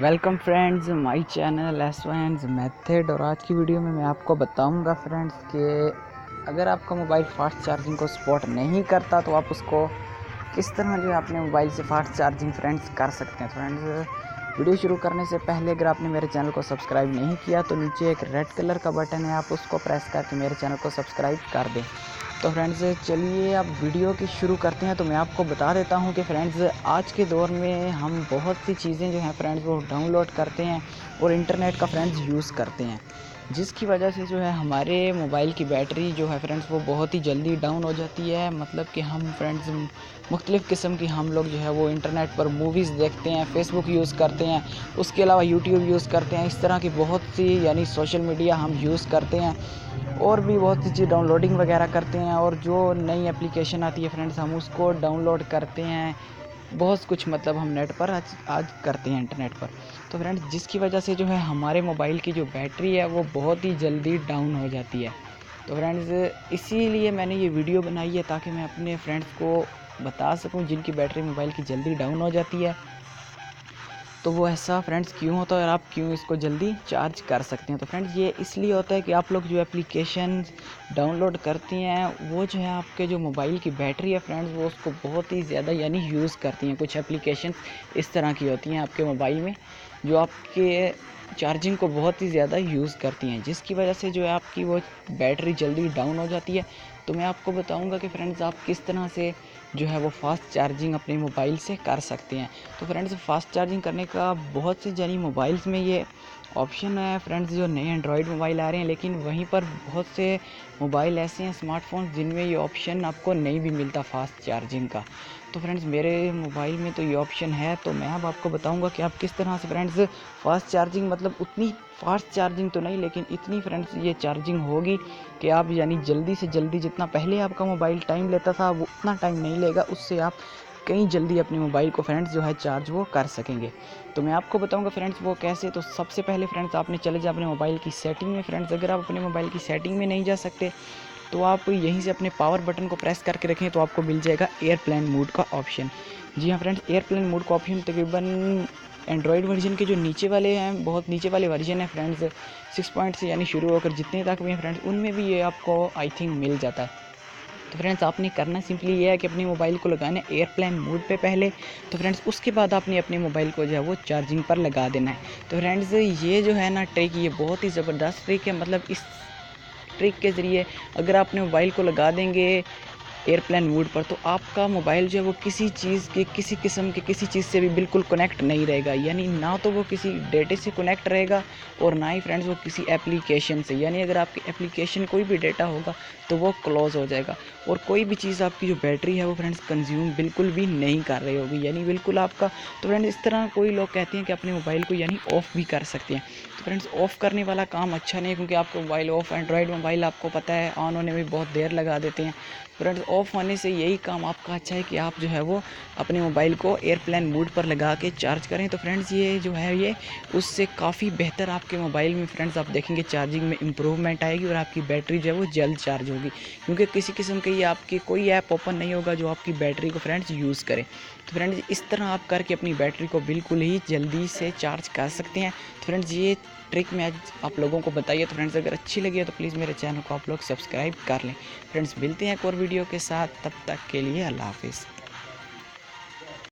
Welcome friends my channel एसवाइन्स method. और आज की वीडियो में मैं आपको बताऊंगा फ्रेंड्स कि अगर आपका मोबाइल फास्ट चार्जिंग को सपोर्ट नहीं करता तो आप उसको किस तरह जो है अपने मोबाइल से फास्ट चार्जिंग फ्रेंड्स कर सकते हैं। फ्रेंड्स वीडियो शुरू करने से पहले अगर आपने मेरे चैनल को सब्सक्राइब नहीं किया तो नीचे एक रेड कलर का बटन है, आप उसको प्रेस करके मेरे चैनल को सब्सक्राइब कर दें। तो फ्रेंड्स चलिए अब वीडियो की शुरू करते हैं। तो मैं आपको बता देता हूं कि फ्रेंड्स आज के दौर में हम बहुत सी चीज़ें जो हैं फ्रेंड्स वो डाउनलोड करते हैं और इंटरनेट का फ्रेंड्स यूज़ करते हैं, जिसकी वजह से जो है हमारे मोबाइल की बैटरी जो है फ्रेंड्स वो बहुत ही जल्दी डाउन हो जाती है। मतलब कि हम फ्रेंड्स मुख्तलिफ़ किस्म की हम लोग जो है वो इंटरनेट पर मूवीज़ देखते हैं, फेसबुक यूज़ करते हैं, उसके अलावा यूट्यूब यूज़ करते हैं। इस तरह की बहुत सी यानी सोशल मीडिया हम यूज़ करते हैं और भी बहुत सी चीज़ डाउनलोडिंग वगैरह करते हैं। और जो नई एप्लीकेशन आती है फ्रेंड्स हम उसको डाउनलोड करते हैं। बहुत कुछ मतलब हम नेट पर आज करते हैं इंटरनेट पर। तो फ्रेंड्स जिसकी वजह से जो है हमारे मोबाइल की जो बैटरी है वो बहुत ही जल्दी डाउन हो जाती है। तो फ्रेंड्स इसीलिए मैंने ये वीडियो बनाई है ताकि मैं अपने फ्रेंड्स को बता सकूं जिनकी बैटरी मोबाइल की जल्दी डाउन हो जाती है तो वो ऐसा फ्रेंड्स क्यों होता है और आप क्यों इसको जल्दी चार्ज कर सकते हैं। तो फ्रेंड्स ये इसलिए होता है कि आप लोग जो एप्लीकेशन डाउनलोड करती हैं वो जो है आपके जो मोबाइल की बैटरी है फ्रेंड्स वो उसको बहुत ही ज़्यादा यानी यूज़ करती हैं। कुछ एप्लीकेशन इस तरह की होती हैं आपके मोबाइल में जो आपके चार्जिंग को बहुत ही ज़्यादा यूज़ करती हैं, जिसकी वजह से जो है आपकी वो बैटरी जल्दी डाउन हो जाती है। तो मैं आपको बताऊंगा कि फ्रेंड्स आप किस तरह से जो है वो फास्ट चार्जिंग अपने मोबाइल से कर सकते हैं। तो फ्रेंड्स फास्ट चार्जिंग करने का बहुत से यानी मोबाइल्स में ये ऑप्शन है फ्रेंड्स, जो नए एंड्रॉयड मोबाइल आ रहे हैं, लेकिन वहीं पर बहुत से मोबाइल ऐसे हैं स्मार्टफोन जिनमें ये ऑप्शन आपको नहीं भी मिलता फास्ट चार्जिंग का। तो फ्रेंड्स मेरे मोबाइल में तो ये ऑप्शन है। तो मैं अब आपको बताऊंगा कि आप किस तरह से फ्रेंड्स फास्ट चार्जिंग मतलब उतनी फास्ट चार्जिंग तो नहीं लेकिन इतनी फ्रेंड्स ये चार्जिंग होगी कि आप यानी जल्दी से जल्दी जितना पहले आपका मोबाइल टाइम लेता था वो उतना टाइम नहीं लेगा, उससे आप कहीं जल्दी अपने मोबाइल को फ्रेंड्स जो है चार्ज वो कर सकेंगे। तो मैं आपको बताऊंगा फ्रेंड्स वो कैसे। तो सबसे पहले फ्रेंड्स आपने चले जाए अपने मोबाइल की सेटिंग में। फ्रेंड्स अगर आप अपने मोबाइल की सेटिंग में नहीं जा सकते तो आप यहीं से अपने पावर बटन को प्रेस करके रखें तो आपको मिल जाएगा एयरप्लेन मोड का ऑप्शन। जी हाँ फ्रेंड्स, एयरप्लेन मोड का ऑप्शन तकरीबन एंड्रॉयड वर्जन के जो नीचे वाले हैं, बहुत नीचे वाले वर्जन है फ्रेंड्स 6 पॉइंट से यानी शुरू होकर जितने तक भी हैं फ्रेंड्स उनमें भी ये आपको आई थिंक मिल जाता है। तो फ्रेंड्स आपने करना सिंपली ये है कि अपने मोबाइल को लगाना है एयरप्लेन मोड पे पहले। तो फ्रेंड्स उसके बाद आपने अपने मोबाइल को जो है वो चार्जिंग पर लगा देना है। तो फ्रेंड्स ये जो है ना ट्रिक, ये बहुत ही ज़बरदस्त ट्रिक है। मतलब इस ट्रिक के ज़रिए अगर आपने मोबाइल को लगा देंगे एयरप्लेन मोड पर तो आपका मोबाइल जो है वो किसी चीज़ के किसी किस्म के किसी चीज़ से भी बिल्कुल कनेक्ट नहीं रहेगा। यानी ना तो वो किसी डेटे से कनेक्ट रहेगा और ना ही फ्रेंड्स वो किसी एप्लीकेशन से। यानी अगर आपकी एप्लीकेशन कोई भी डेटा होगा तो वो क्लोज़ हो जाएगा और कोई भी चीज़ आपकी जो बैटरी है वो फ्रेंड्स कंज्यूम बिल्कुल भी नहीं कर रही होगी, यानी बिल्कुल आपका। तो फ्रेंड्स इस तरह कोई लोग कहते हैं कि अपने मोबाइल को यानी ऑफ़ भी कर सकते हैं। तो फ्रेंड्स ऑफ़ करने वाला काम अच्छा नहीं है क्योंकि आपका मोबाइल ऑफ़, एंड्रॉयड मोबाइल आपको पता है ऑन होने में बहुत देर लगा देते हैं। फ्रेंड्स ऑफ़ होने से यही काम आपका अच्छा है कि आप जो है वो अपने मोबाइल को एयरप्लेन मोड पर लगा के चार्ज करें। तो फ्रेंड्स ये जो है ये उससे काफ़ी बेहतर आपके मोबाइल में फ्रेंड्स आप देखेंगे चार्जिंग में इम्प्रूवमेंट आएगी और आपकी बैटरी जो है वो जल्द चार्ज होगी, क्योंकि किसी किस्म की आपकी कोई ऐप ओपन नहीं होगा जो आपकी बैटरी को फ्रेंड्स यूज़ करे। तो फ्रेंड्स इस तरह आप करके अपनी बैटरी को बिल्कुल ही जल्दी से चार्ज कर सकते हैं। तो फ्रेंड्स ये ट्रिक मैं आज आप लोगों को बताइए। तो फ्रेंड्स अगर अच्छी लगी है तो प्लीज़ मेरे चैनल को आप लोग सब्सक्राइब कर लें। फ्रेंड्स मिलते हैं एक और वीडियो के साथ, तब तक के लिए अल्लाह हाफिज़।